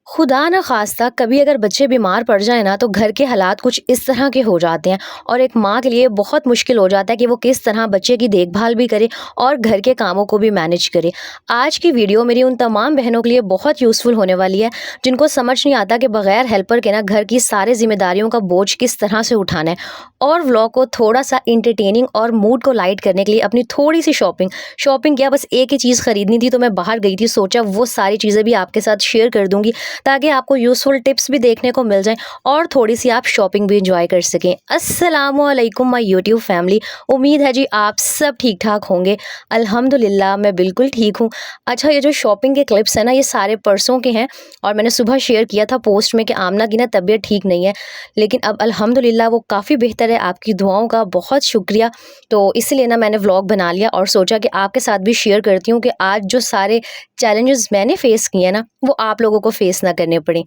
खुदा ना खास्ता कभी अगर बच्चे बीमार पड़ जाए ना तो घर के हालात कुछ इस तरह के हो जाते हैं और एक माँ के लिए बहुत मुश्किल हो जाता है कि वो किस तरह बच्चे की देखभाल भी करे और घर के कामों को भी मैनेज करे। आज की वीडियो मेरी उन तमाम बहनों के लिए बहुत यूज़फुल होने वाली है जिनको समझ नहीं आता कि बगैर हेल्पर के ना घर की सारी जिम्मेदारियों का बोझ किस तरह से उठाना है। और व्लॉग को थोड़ा सा इंटरटेनिंग और मूड को लाइट करने के लिए अपनी थोड़ी सी शॉपिंग किया, बस एक ही चीज़ खरीदनी थी तो मैं बाहर गई थी, सोचा वो सारी चीज़ें भी आपके साथ शेयर कर दूंगी ताकि आपको यूज़फुल टिप्स भी देखने को मिल जाएँ और थोड़ी-सी आप शॉपिंग भी एन्जॉय कर सकें। अस्सलामुअलैकुम माय यूट्यूब फैमिली। उम्मीद है जी आप सब ठीक-ठाक होंगे। अल्हम्दुलिल्लाह मैं बिल्कुल ठीक हूँ। अच्छा, ये जो शॉपिंग के क्लिप्स हैं ना, ये सारे परसों के हैं और मैंने सुबह शेयर किया था पोस्ट में कि आमना की ना तबीयत ठीक नहीं है। लेकिन अब अल्हम्दुलिल्लाह वो काफ़ी बेहतर है, आपकी दुआओं का बहुत शुक्रिया। तो इसलिए ना मैंने व्लॉग बना लिया और सोचा कि आपके साथ भी शेयर करती हूँ कि आज जो सारे चैलेंजेस मैंने फेस किए हैं ना, वो आप लोगों को फेस ना करने पड़ें।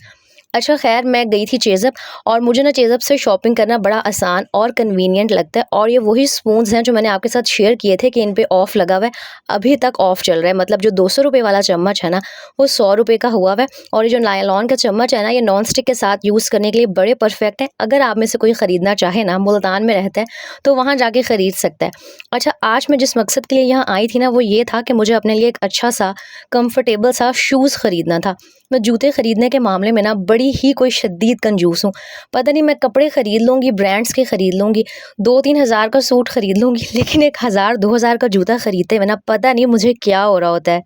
अच्छा, ख़ैर मैं गई थी चेज़अप और मुझे ना चेज़अप से शॉपिंग करना बड़ा आसान और कन्वीनिएंट लगता है और ये वही स्पून्स हैं जो मैंने आपके साथ शेयर किए थे कि इन पे ऑफ़ लगा हुआ है। अभी तक ऑफ़ चल रहा है, मतलब जो ₹200 वाला चम्मच है ना, वो ₹100 का हुआ हुआ है और ये जो नायलॉन का चम्मच है ना, ये नॉन स्टिक के साथ यूज़ करने के लिए बड़े परफ़ेक्ट हैं। अगर आप में से कोई ख़रीदना चाहे ना, मुल्तान में रहता है, तो वहाँ जाके ख़रीद सकता है। अच्छा, आज मैं जिस मकसद के लिए यहाँ आई थी ना, वो ये था कि मुझे अपने लिए एक अच्छा-सा, कम्फ़र्टेबल सा शूज़ ख़रीदना था। मैं जूते खरीदने के मामले में ना बड़ी ही कोई शदीद कंजूस हूँ। पता नहीं, मैं कपड़े खरीद लूँगी, ब्रांड्स के खरीद लूँगी, 2-3 हज़ार का सूट खरीद लूँगी, लेकिन 1 हज़ार 2 हज़ार का जूता खरीदते हुए ना पता नहीं मुझे क्या हो रहा होता है।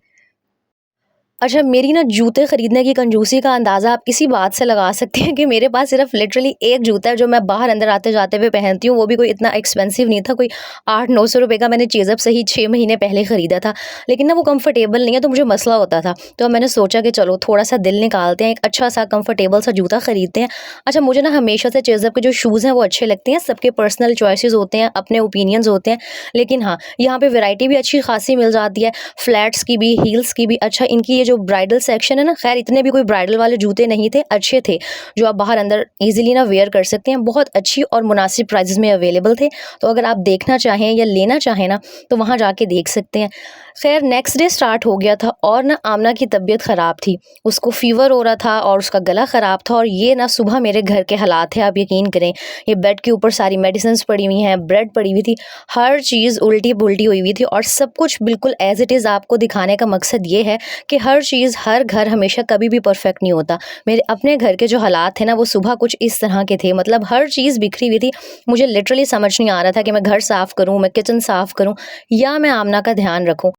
अच्छा, मेरी ना जूते खरीदने की कंजूसी का अंदाज़ा आप इसी बात से लगा सकते हैं कि मेरे पास सिर्फ़ लिटरली एक जूता है जो मैं बाहर अंदर आते-जाते हुए पहनती हूँ, वो भी कोई इतना एक्सपेंसिव नहीं था, कोई 800-900 का मैंने चेज़अप से ही 6 महीने पहले ख़रीदा था। लेकिन ना वो कंफर्टेबल नहीं है, तो मुझे मसला होता था। तो मैंने सोचा कि चलो थोड़ा-सा दिल निकालते हैं, एक अच्छा-सा कंफर्टेबल सा जूता खरीदते हैं। अच्छा, मुझे ना हमेशा से चेज़अप के जो शूज़ हैं वो अच्छे लगते हैं, सबके पर्सनल चॉइसेस होते हैं, अपने ओपिनियंस होते हैं। लेकिन हाँ, यहाँ पे वैरायटी भी अच्छी खासी मिल जाती है, फ्लैट्स की भी, हील्स की भी। अच्छा, इनकी ये जो ब्राइडल सेक्शन है ना, खैर इतने भी कोई ब्राइडल वाले जूते नहीं थे, अच्छे थे, जो आप बाहर अंदर ईज़िली ना वेयर कर सकते हैं। बहुत अच्छी और मुनासिब प्राइसेज़ में अवेलेबल थे। तो अगर आप देखना चाहें या लेना चाहें ना, तो वहाँ जाके देख सकते हैं। खैर नेक्स्ट डे स्टार्ट हो गया था और ना आमना की तबीयत ख़राब थी। उसको फ़ीवर हो रहा था और उसका गला ख़राब था और ये ना सुबह मेरे घर के हालात हैं, आप यकीन करें। ये बेड के ऊपर सारी मेडिसिन्स पड़ी हुई हैं, ब्रेड पड़ी हुई थी, हर चीज़ उल्टी-पुल्टी हुई हुई थी और सब कुछ बिल्कुल एज़ इट इज़। आपको दिखाने का मकसद ये है कि हर चीज़, हर घर हमेशा कभी भी परफेक्ट नहीं होता। मेरे अपने घर के जो हालात थे ना, वो सुबह कुछ इस तरह के थे, मतलब हर चीज़ बिखरी हुई थी। मुझे लिटरली समझ नहीं आ रहा था कि मैं घर साफ़ करूँ, मैं किचन साफ़ करूँ या मैं आमना का ध्यान रखूँ।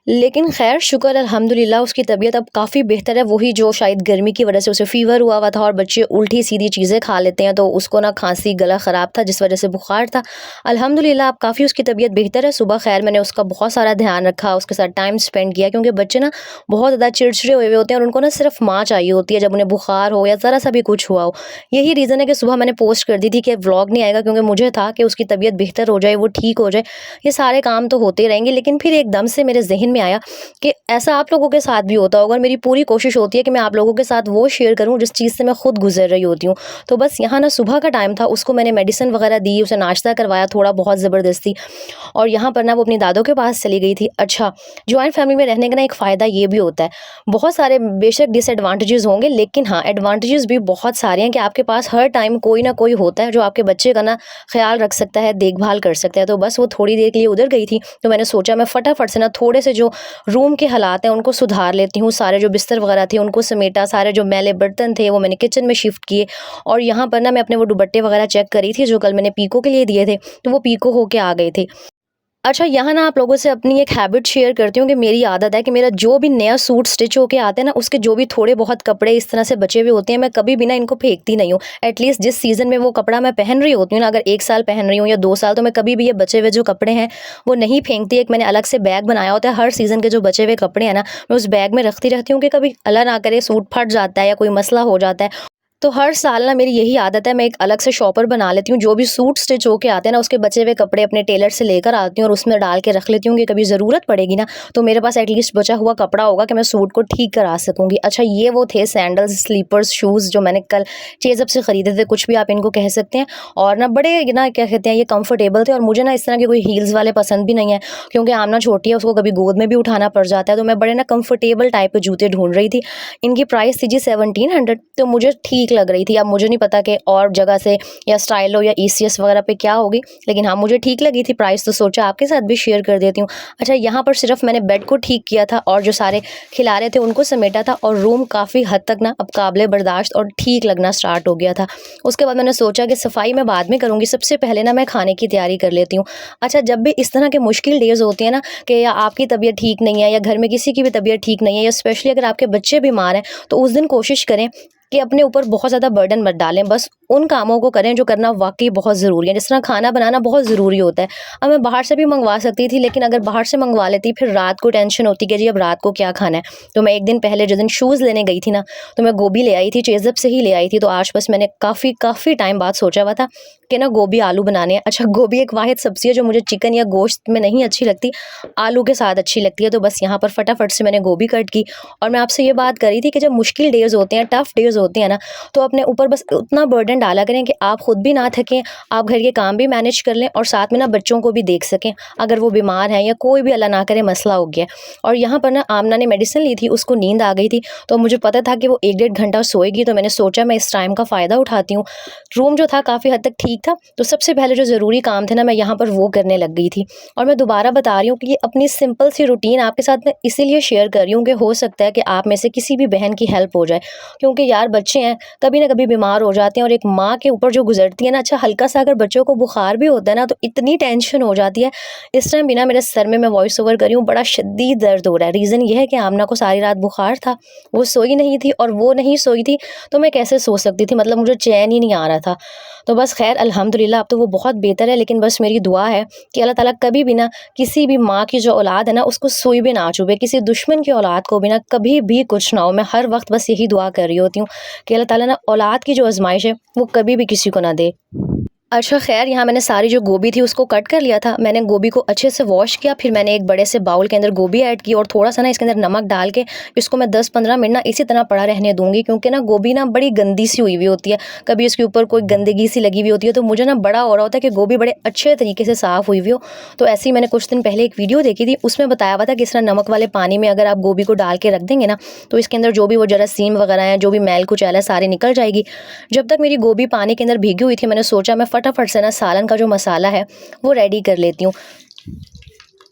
लेकिन ख़ैर शुक्र अल्हम्दुलिल्लाह उसकी तबीयत अब काफ़ी बेहतर है। वही जो शायद गर्मी की वजह से उसे फ़ीवर हुआ हुआ था और बच्चे उल्टी-सीधी चीज़ें खा लेते हैं, तो उसको ना खाँसी, गला ख़राब था जिस वजह से बुखार था। अल्हम्दुलिल्लाह अब काफ़ी उसकी तबीयत बेहतर है। सुबह ख़ैर मैंने उसका बहुत सारा ध्यान रखा, उसके साथ टाइम स्पेंड किया, क्योंकि बच्चे ना बहुत ज़्यादा चिड़चिड़े हुए हुए होते हैं और उनको ना सिर्फ़ माँ चाहिए होती है जब उन्हें बुखार हो या ज़रा-सा भी कुछ हुआ हो। यही रीज़न है कि सुबह मैंने पोस्ट कर दी थी कि व्लॉग नहीं आएगा, क्योंकि मुझे था कि उसकी तबीयत बेहतर हो जाए, वो ठीक हो जाए। ये सारे काम तो होते रहेंगे, लेकिन फिर एकदम से मेरे ज़हन में आया कि ऐसा आप लोगों के साथ भी होता होगा और मेरी पूरी कोशिश होती है कि मैं आप लोगों के साथ वो शेयर करूं जिस चीज़ से मैं खुद गुजर रही होती हूँ। तो बस यहाँ ना सुबह का टाइम था, उसको मैंने मेडिसिन वगैरह दी, उसे नाश्ता करवाया थोड़ा बहुत ज़बरदस्ती, और यहाँ पर ना वो अपनी दादों के पास चली गई थी। अच्छा, जॉइंट फैमिली में रहने का ना एक फ़ायदा ये भी होता है, बहुत सारे बेशक डिसएडवांटेजेस होंगे, लेकिन हाँ एडवांटेजेस भी बहुत सारे हैं कि आपके पास हर टाइम कोई ना कोई होता है जो आपके बच्चे का ना ख्याल रख सकता है, देखभाल कर सकता है। तो बस वो थोड़ी देर के लिए उधर गई थी, तो मैंने सोचा मैं फटाफट से ना थोड़े से जो रूम के हालात हैं उनको सुधार लेती हूँ। सारे जो बिस्तर वगैरह थे उनको समेटा, सारे जो मैले बर्तन थे वो मैंने किचन में शिफ्ट किए और यहाँ पर ना मैं अपने वो दुपट्टे वगैरह चेक करी थी जो कल मैंने पीको के लिए दिए थे, तो वो पीको होके आ गए थे। अच्छा, यहाँ ना आप लोगों से अपनी एक हैबिट शेयर करती हूँ कि मेरी आदत है कि मेरा जो भी नया सूट स्टिच होके आता है ना, उसके जो भी थोड़े बहुत कपड़े इस तरह से बचे हुए होते हैं, मैं कभी भी ना इनको फेंकती नहीं हूँ। एटलीस्ट जिस सीज़न में वो कपड़ा मैं पहन रही होती हूँ ना, अगर 1 साल पहन रही हूँ या 2 साल, तो मैं कभी भी ये बचे हुए जो कपड़े हैं वो नहीं फेंकती। एक मैंने अलग से बैग बनाया होता है, हर सीज़न के जो बचे हुए कपड़े हैं ना, मैं उस बैग में रखती रहती हूँ कि कभी अल्लाह ना करे सूट फट जाता है या कोई मसला हो जाता है, तो हर साल ना मेरी यही आदत है, मैं एक अलग से शॉपर बना लेती हूँ। जो भी सूट स्टिच होके आते हैं ना, उसके बचे हुए कपड़े अपने टेलर से लेकर आती हूँ और उसमें डाल के रख लेती हूँ कि कभी ज़रूरत पड़ेगी ना, तो मेरे पास एटलीस्ट बचा हुआ कपड़ा होगा कि मैं सूट को ठीक करा सकूँगी। अच्छा, ये वो थे सैंडल्स, स्लीपर्स, शूज़ जो मैंने कल चेज़अप से ख़रीदे थे, कुछ भी आप इनको कह सकते हैं। और ना बड़े ना क्या कहते हैं, ये कम्फ़र्टेबल थे और मुझे ना इस तरह के कोई हील्स वाले पसंद भी नहीं है, क्योंकि आमना छोटी है, उसको कभी गोद में भी उठाना पड़ जाता है। तो मैं बड़े ना कम्फ़र्टेबल टाइप के जूते ढूँढ रही थी। इनकी प्राइस थी जी 1700, तो मुझे ठीक लग रही थी। अब मुझे नहीं पता कि और जगह से या स्टाइलो या ईसीएस वगैरह पे क्या होगी, लेकिन हाँ, मुझे ठीक लगी थी प्राइस, तो सोचा आपके साथ भी शेयर कर देती हूँ। अच्छा, यहाँ पर सिर्फ मैंने बेड को ठीक किया था और जो सारे खिलारे थे उनको समेटा था, और रूम काफ़ी हद तक ना अब काबिले बर्दाश्त और ठीक लगना स्टार्ट हो गया था। उसके बाद मैंने सोचा कि सफाई मैं बाद में करूँगी, सबसे पहले ना मैं खाने की तैयारी कर लेती हूँ। अच्छा, जब भी इस तरह के मुश्किल डेज़ होते हैं ना, कि या आपकी तबीयत ठीक नहीं है या घर में किसी की भी तबीयत ठीक नहीं है, या स्पेशली अगर आपके बच्चे बीमार हैं, तो उस दिन कोशिश करें कि अपने ऊपर बहुत ज़्यादा बर्डन मत डालें। बस उन कामों को करें जो करना वाक़ई बहुत ज़रूरी है। जिस तरह खाना बनाना बहुत ज़रूरी होता है। अब मैं बाहर से भी मँगवा सकती थी, लेकिन अगर बाहर से मँगवा लेती फिर रात को टेंशन होती कि जी अब रात को क्या खाना है। तो मैं एक दिन पहले जिस दिन शूज़ लेने गई थी ना, तो मैं गोभी ले आई थी, चेज़अप से ही ले आई थी। तो आज बस मैंने काफ़ी टाइम बाद सोचा हुआ था कि ना गोभी आलू बनाने हैं। अच्छा, गोभी एक वाहिद सब्ज़ी है जो मुझे चिकन या गोश्त में नहीं अच्छी लगती, आलू के साथ अच्छी लगती है। तो बस यहाँ पर फटाफट से मैंने गोभी कट की, और मैं आपसे ये बात कर रही थी कि जब मुश्किल डेज़ होते हैं, टफ़ डेज़ होते हैं ना, तो अपने ऊपर बस उतना बर्डन डाला करें कि आप खुद भी ना थकें, आप घर के काम भी मैनेज कर लें और साथ में ना बच्चों को भी देख सकें अगर वो बीमार हैं या कोई भी अल्लाह ना करे मसला हो गया। और यहाँ पर ना आमना ने मेडिसिन ली थी, उसको नींद आ गई थी, तो मुझे पता था कि वो 1 डेढ़ घंटा सोएगी, तो मैंने सोचा मैं इस टाइम का फ़ायदा उठाती हूँ। रूम जो था काफ़ी हद तक ठीक था, तो सबसे पहले जो ज़रूरी काम थे ना, मैं यहाँ पर वो करने लग गई थी। और मैं दोबारा बता रही हूँ कि ये अपनी सिंपल सी रूटीन आपके साथ मैं इसीलिए शेयर कर रही हूँ कि हो सकता है कि आप में से किसी भी बहन की हेल्प हो जाए, क्योंकि यार बच्चे हैं, कभी ना कभी बीमार हो जाते हैं, और एक माँ के ऊपर जो गुजरती है ना, अच्छा हल्का सा अगर बच्चों को बुखार भी होता है ना, तो इतनी टेंशन हो जाती है। इस टाइम भी ना मेरे सर में, मैं वॉइस ओवर कर रही हूँ, बड़ा शदीद दर्द हो रहा है। रीज़न ये है कि आमना को सारी रात बुखार था, वो सोई नहीं थी, और वो नहीं सोई थी तो मैं कैसे सो सकती थी, मतलब मुझे चैन ही नहीं आ रहा था। तो बस खैर अल्हम्दुलिल्लाह अब तो वो बहुत बेहतर है, लेकिन बस मेरी दुआ है कि अल्लाह ताला कभी भी ना किसी भी माँ की जो औलाद है ना, उसको सुई भी ना चुभे, किसी दुश्मन की औलाद को भी ना कभी भी कुछ ना हो। मैं हर वक्त बस यही दुआ कर रही होती हूँ कि अल्लाह ताला ना औलाद की जो आजमाइश है वो कभी भी किसी को ना दे। अच्छा, ख़ैर यहाँ मैंने सारी जो गोभी थी उसको कट कर लिया था। मैंने गोभी को अच्छे से वॉश किया, फिर मैंने एक बड़े से बाउल के अंदर गोभी ऐड की और थोड़ा-सा ना इसके अंदर नमक डाल के इसको मैं 10-15 मिनट ना इसी तरह पड़ा रहने दूँगी, क्योंकि ना गोभी ना बड़ी गंदी सी हुई हुई होती है। कभी इसके ऊपर कोई गंदगी सी लगी हुई होती है, तो मुझे ना बड़ा हो रहा होता है कि गोभी बड़े अच्छे तरीके से साफ़ हुई हुई हो। तो ऐसे ही मैंने कुछ दिन पहले एक वीडियो देखी थी, उसमें बताया हुआ था कि इस तरह नमक वाले पानी में अगर आप गोभी को डाल के रख देंगे ना, तो इसके अंदर जो भी वो जरासीम वगैरह हैं, जो भी मैल कुचैल है, सारी निकल जाएगी। जब तक मेरी गोभी पानी के अंदर भीगी हुई थी, मैंने सोचा मैं फटाफट से ना सालन का जो मसाला है वो रेडी कर लेती हूँ।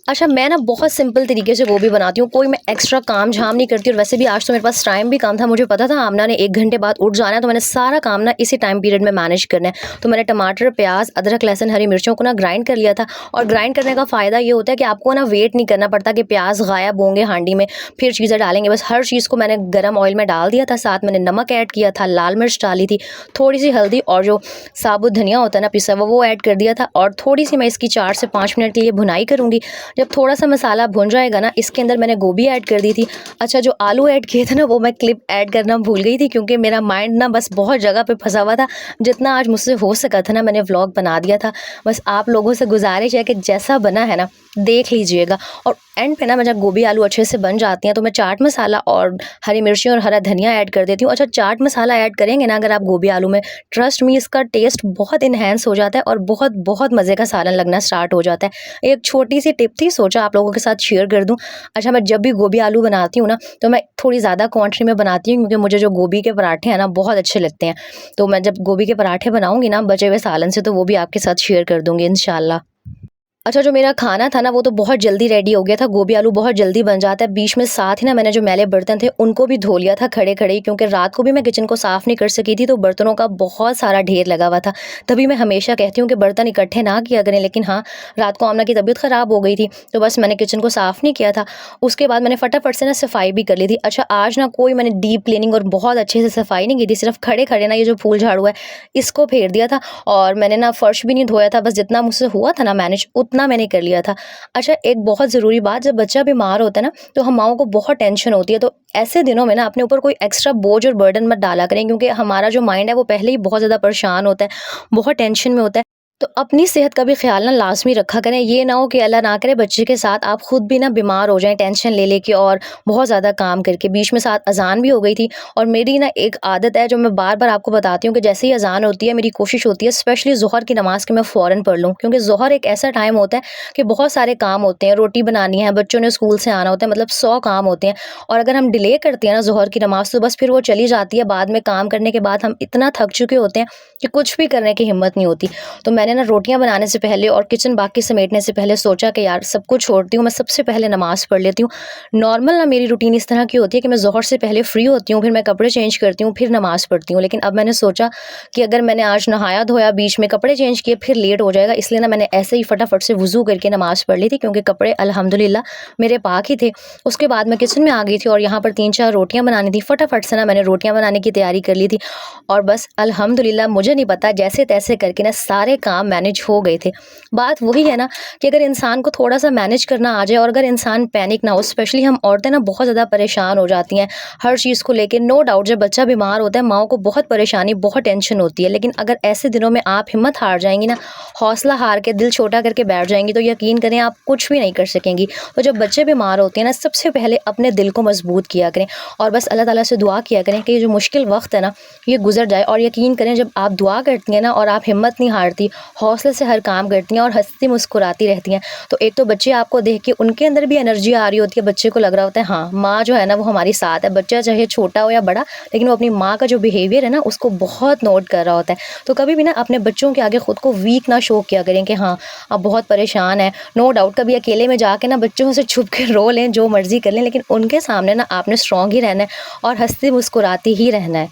अच्छा, मैं ना बहुत सिंपल तरीके से गोभी बनाती हूँ, कोई मैं एक्स्ट्रा काम झाम नहीं करती, और वैसे भी आज तो मेरे पास टाइम भी कम था। मुझे पता था आमना ने 1 घंटे बाद उठ जाना है, तो मैंने सारा काम ना इसी टाइम पीरियड में मैनेज करना है। तो मैंने टमाटर, प्याज, अदरक, लहसुन, हरी मिर्चों को ना ग्राइंड कर लिया था, और ग्राइंड करने का फ़ायदा ये होता है कि आपको ना वेट नहीं करना पड़ता कि प्याज गायब होंगे हांडी में, फिर चीज़ें डालेंगे। बस हर चीज़ को मैंने गर्म ऑयल में डाल दिया था, साथ मैंने नमक ऐड किया था, लाल मिर्च डाली थी, थोड़ी सी हल्दी, और जो साबुत धनिया होता है ना पिसा हुआ, वो ऐड कर दिया था, और थोड़ी सी मैं इसकी 4 से 5 मिनट के लिए भुनाई करूँगी। जब थोड़ा सा मसाला भुन जाएगा ना, इसके अंदर मैंने गोभी ऐड कर दी थी। अच्छा, जो आलू ऐड किए थे ना, वो मैं क्लिप ऐड करना भूल गई थी, क्योंकि मेरा माइंड ना बस बहुत जगह पे फंसा हुआ था। जितना आज मुझसे हो सका था ना, मैंने व्लॉग बना दिया था। बस आप लोगों से गुजारिश है कि जैसा बना है ना, देख लीजिएगा। और एंड पे ना, मैं जब गोभी आलू अच्छे से बन जाती हैं, तो मैं चाट मसाला और हरी मिर्ची और हरा धनिया ऐड कर देती हूँ। अच्छा, चाट मसाला ऐड करेंगे ना अगर आप गोभी आलू में, ट्रस्ट मी, इसका टेस्ट बहुत इन्हेंस हो जाता है और बहुत बहुत मज़े का सालन लगना स्टार्ट हो जाता है। एक छोटी सी टिप थी, सोचा आप लोगों के साथ शेयर कर दूँ। अच्छा, मैं जब भी गोभी आलू बनाती हूँ ना, तो मैं थोड़ी ज़्यादा क्वांटिटी में बनाती हूँ, क्योंकि मुझे जो गोभी के पराठे हैं ना बहुत अच्छे लगते हैं। तो मैं जब गोभी के पराठे बनाऊँगी ना बचे हुए सालन से, तो वो भी आपके साथ शेयर कर दूँगी इंशाल्लाह। अच्छा, जो मेरा खाना था ना, वो तो बहुत जल्दी रेडी हो गया था। गोभी आलू बहुत जल्दी बन जाता है। बीच में साथ ही ना मैंने जो मैले बर्तन थे उनको भी धो लिया था खड़े-खड़े ही, क्योंकि रात को भी मैं किचन को साफ़ नहीं कर सकी थी, तो बर्तनों का बहुत सारा ढेर लगा हुआ था। तभी मैं हमेशा कहती हूँ कि बर्तन इकट्ठे ना किया करें, लेकिन हाँ, रात को आमना की तबीयत ख़राब हो गई थी, तो बस मैंने किचन को साफ़ नहीं किया था। उसके बाद मैंने फटाफट से ना सफाई भी कर ली थी। अच्छा, आज ना कोई मैंने डीप क्लीनिंग और बहुत अच्छे से सफाई नहीं की थी, सिर्फ़ खड़े-खड़े ना ये जो फूल झाड़ू है इसको फेर दिया था, और मैंने ना फ़र्श भी नहीं धोया था। बस जितना मुझसे हुआ था ना मैनेज उतना मैंने कर लिया था। अच्छा, एक बहुत ज़रूरी बात, जब बच्चा बीमार होता है ना, तो हम माँओं को बहुत टेंशन होती है, तो ऐसे दिनों में ना अपने ऊपर कोई एक्स्ट्रा बोझ और बर्डन मत डाला करें, क्योंकि हमारा जो माइंड है वो पहले ही बहुत ज़्यादा परेशान होता है, बहुत टेंशन में होता है। तो अपनी सेहत का भी ख़्याल ना लाज़मी रखा करें। ये ना हो कि अल्लाह ना करे बच्चे के साथ आप खुद भी ना बीमार हो जाएँ टेंशन ले के और बहुत ज़्यादा काम करके। बीच में साथ अज़ान भी हो गई थी, और मेरी ना एक आदत है जो मैं बार-बार आपको बताती हूँ कि जैसे ही अज़ान होती है, मेरी कोशिश होती है स्पेशली ज़ोहर की नमाज़ कि मैं फ़ौरन पढ़ लूँ, क्योंकि ज़ोहर एक ऐसा टाइम होता है कि बहुत सारे काम होते हैं, रोटी बनानी है, बच्चों ने स्कूल से आना होता है, मतलब 100 काम होते हैं। और अगर हम डिले करते हैं ना ज़ोहर की नमाज़, तो बस फिर वो चली जाती है, बाद में काम करने के बाद हम इतना थक चुके होते हैं कि कुछ भी करने की हिम्मत नहीं होती। तो मैंने ना रोटियाँ बनाने से पहले और किचन बाकी समेटने से पहले सोचा कि यार सब कुछ छोड़ती हूँ, मैं सबसे पहले नमाज़ पढ़ लेती हूँ। नॉर्मल ना मेरी रूटीन इस तरह की होती है कि मैं ज़ोहर से पहले फ्री होती हूँ, फिर मैं कपड़े चेंज करती हूँ, फिर नमाज़ पढ़ती हूँ। लेकिन अब मैंने सोचा कि अगर मैंने आज नहाया धोया, बीच में कपड़े चेंज किए, फिर लेट हो जाएगा, इसलिए ना मैंने ऐसे ही फटाफट से वुज़ू करके नमाज़ पढ़ ली थी, क्योंकि कपड़े अल्हम्दुलिल्लाह मेरे पाक ही थे। उसके बाद मैं किचन में आ गई थी और यहाँ पर 3-4 रोटियाँ बनानी थी। फटाफट से ना मैंने रोटियाँ बनाने की तैयारी कर ली थी, और बस अल्हम्दुलिल्लाह मुझे नहीं पता जैसे-तैसे करके ना सारे काम मैनेज हो गए थे। बात वही है ना कि अगर इंसान को थोड़ा-सा मैनेज करना आ जाए, और अगर इंसान पैनिक ना हो, स्पेशली हम औरतें ना बहुत ज़्यादा परेशान हो जाती हैं हर चीज़ को लेके। नो डाउट जब बच्चा बीमार होता है, माँओं को बहुत परेशानी, बहुत टेंशन होती है। लेकिन अगर ऐसे दिनों में आप हिम्मत हार जाएँगी ना, हौसला हार के दिल छोटा करके बैठ जाएँगी, तो यकीन करें आप कुछ भी नहीं कर सकेंगी। तो जब बच्चे बीमार होते हैं ना, सबसे पहले अपने दिल को मजबूत किया करें, और बस अल्लाह ताला से दुआ किया करें कि ये जो मुश्किल वक़्त है ना, ये गुज़र जाए। और यकीन करें जब आप दुआ करती हैं ना, और आप हिम्मत नहीं हारती, हौसले से हर काम करती हैं और हँसती मुस्कुराती रहती हैं, तो एक तो बच्चे आपको देख के उनके अंदर भी एनर्जी आ रही होती है, बच्चे को लग रहा होता है हाँ, माँ जो है ना वो हमारी साथ है। बच्चा चाहे छोटा हो या बड़ा, लेकिन वो अपनी माँ का जो बिहेवियर है ना उसको बहुत नोट कर रहा होता है। तो कभी भी ना अपने बच्चों के आगे खुद को वीक ना शो किया करें कि हाँ, आप बहुत परेशान हैं। नो डाउट कभी अकेले में जाके ना बच्चों से छुप के रो लें, जो मर्ज़ी कर लें, लेकिन उनके सामने ना आपने स्ट्रॉन्ग ही रहना है और हँसती मुस्कुराती ही रहना है।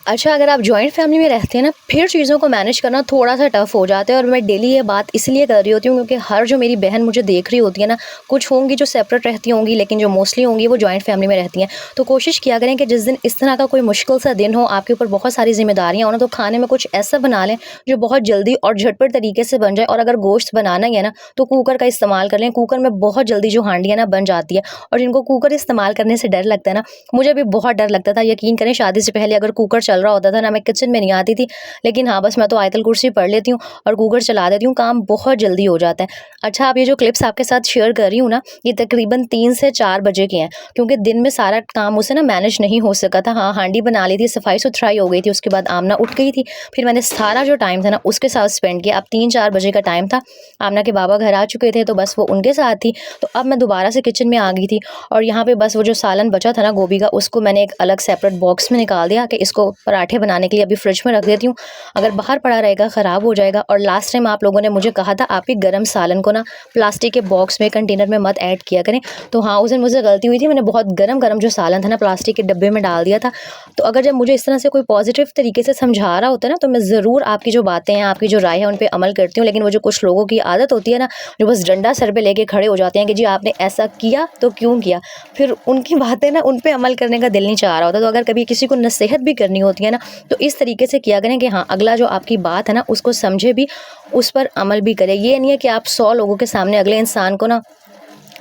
अच्छा, अगर आप जॉइंट फैमिली में रहते हैं ना, फिर चीज़ों को मैनेज करना थोड़ा-सा टफ़ हो जाता है, और मैं डेली ये बात इसलिए कर रही होती हूँ क्योंकि हर जो मेरी बहन मुझे देख रही होती है ना, कुछ होंगी जो सेपरेट रहती होंगी, लेकिन जो मोस्टली होंगी वो जॉइंट फैमिली में रहती हैं। तो कोशिश किया करें कि जिस दिन इस तरह का कोई मुश्किल सा दिन हो, आपके ऊपर बहुत सारी ज़िम्मेदारियाँ हो ना, तो खाने में कुछ ऐसा बना लें जो बहुत जल्दी और झटपट तरीके से बन जाए। और अगर गोश्त बनाना ही है ना, तो कुकर का इस्तेमाल कर लें। कुकर में बहुत जल्दी जो हांडी है ना बन जाती है, और जिनको कुकर इस्तेमाल करने से डर लगता है ना, मुझे भी बहुत डर लगता था। यकीन करें शादी से पहले अगर कुकर चल रहा होता था ना, मैं किचन में नहीं आती थी, लेकिन हाँ, बस मैं तो आयतल कुर्सी पढ़ लेती हूँ और कुकर चला देती हूँ, काम बहुत जल्दी हो जाता है। अच्छा, अब ये जो क्लिप्स आपके साथ शेयर कर रही हूँ ना, ये तकरीबन 3 से 4 बजे के हैं, क्योंकि दिन में सारा काम मुझसे ना मैनेज नहीं हो सका था। हाँ, हांडी बना ली थी, सफाई-सुथराई हो गई थी, उसके बाद आमना उठ गई थी, फिर मैंने सारा जो टाइम था ना उसके साथ स्पेंड किया। अब 3-4 बजे का टाइम था, आमना के बाबा घर आ चुके थे, तो बस वो उनके साथ थी। तो अब मैं दोबारा से किचन में आ गई थी, और यहाँ पे बस वो जो सालन बचा था ना गोभी का, उसको मैंने एक अलग सेपरेट बॉक्स में निकाल दिया कि इसको पराठे बनाने के लिए अभी फ्रिज में रख देती हूँ, अगर बाहर पड़ा रहेगा ख़राब हो जाएगा। और लास्ट टाइम आप लोगों ने मुझे कहा था आप ही गरम सालन को ना प्लास्टिक के बॉक्स में, कंटेनर में मत ऐड किया करें। तो हाँ, उस दिन मुझसे गलती हुई थी, मैंने बहुत गरम-गरम जो सालन था ना प्लास्टिक के डब्बे में डाल दिया था। तो अगर जब मुझे इस तरह से कोई पॉजिटिव तरीके से समझा रहा होता है ना, तो मैं ज़रूर आपकी जो बातें हैं, आपकी जो राय है, उन पे अमल करती हूँ। लेकिन वो जो कुछ लोगों की आदत होती है ना, जो बस डंडा सर पे लेके खड़े हो जाते हैं कि जी आपने ऐसा किया तो क्यों किया, फिर उनकी बातें ना उन पे अमल करने का दिल नहीं चाह रहा होता। तो अगर कभी किसी को नसीहत भी करनी होती है ना, तो इस तरीके से किया करें कि हाँ, अगला जो आपकी बात है ना उसको समझे भी, उस पर अमल भी करे। ये नहीं है कि आप 100 लोगों के सामने अगले इंसान को ना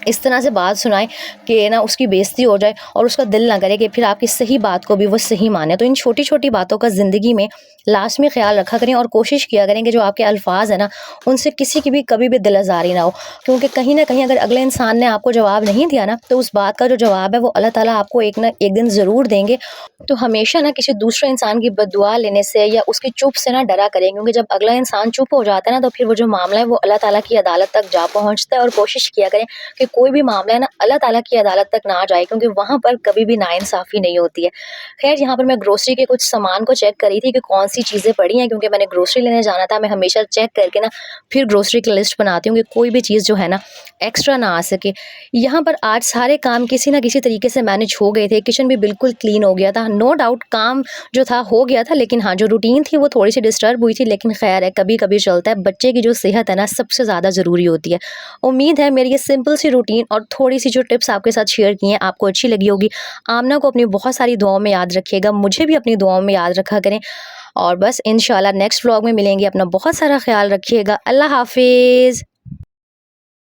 इस तरह से बात सुनाएँ कि ना उसकी बेइज़्ज़ती हो जाए और उसका दिल ना करे कि फिर आपकी सही बात को भी वो सही माने। तो इन छोटी-छोटी बातों का ज़िंदगी में लास्ट में ख़्याल रखा करें, और कोशिश किया करें कि जो आपके अल्फ़ाज़ हैं ना, उनसे किसी की भी कभी भी दिल आज़ारी ना हो। क्योंकि कहीं न कहीं अगर अगले इंसान ने आपको जवाब नहीं दिया ना, तो उस बात का जो जवाब है वो अल्लाह ताला आपको एक ना एक दिन ज़रूर देंगे। तो हमेशा ना किसी दूसरे इंसान की बद्दुआ लेने से या उसकी चुप से ना डरा करें, क्योंकि जब अगला इंसान चुप हो जाता है ना, तो फिर वो जो मामला है वो अल्लाह ताला की अदालत तक जा पहुँचता है। और कोशिश किया करें कि कोई भी मामला है ना अल्लाह ताला की अदालत तक ना जाए, क्योंकि वहाँ पर कभी भी नाइंसाफ़ी नहीं होती है। ख़ैर, यहाँ पर मैं ग्रोसरी के कुछ सामान को चेक कर रही थी कि कौन-सी चीज़ें पड़ी हैं, क्योंकि मैंने ग्रोसरी लेने जाना था। मैं हमेशा चेक करके ना फिर ग्रोसरी की लिस्ट बनाती हूँ कि कोई भी चीज़ जो है ना एक्स्ट्रा ना आ सके। यहाँ पर आज सारे काम किसी न किसी तरीके से मैनेज हो गए थे, किचन भी बिल्कुल क्लीन हो गया था। नो डाउट काम जो था हो गया था, लेकिन हाँ, जो रूटीन थी वो थोड़ी-सी डिस्टर्ब हुई थी, लेकिन ख़ैर है, कभी-कभी चलता है। बच्चे की जो सेहत है ना सबसे ज़्यादा ज़रूरी होती है। उम्मीद है मेरी ये सिंपल सी रूटीन और थोड़ी-सी जो टिप्स आपके साथ शेयर की हैं आपको अच्छी लगी होगी। आमना को अपनी बहुत सारी दुआओं में याद रखिएगा, मुझे भी अपनी दुआओं में याद रखा करें, और बस इंशाल्लाह नेक्स्ट व्लॉग में मिलेंगे। अपना बहुत सारा ख़्याल रखिएगा। अल्लाह हाफ़िज़।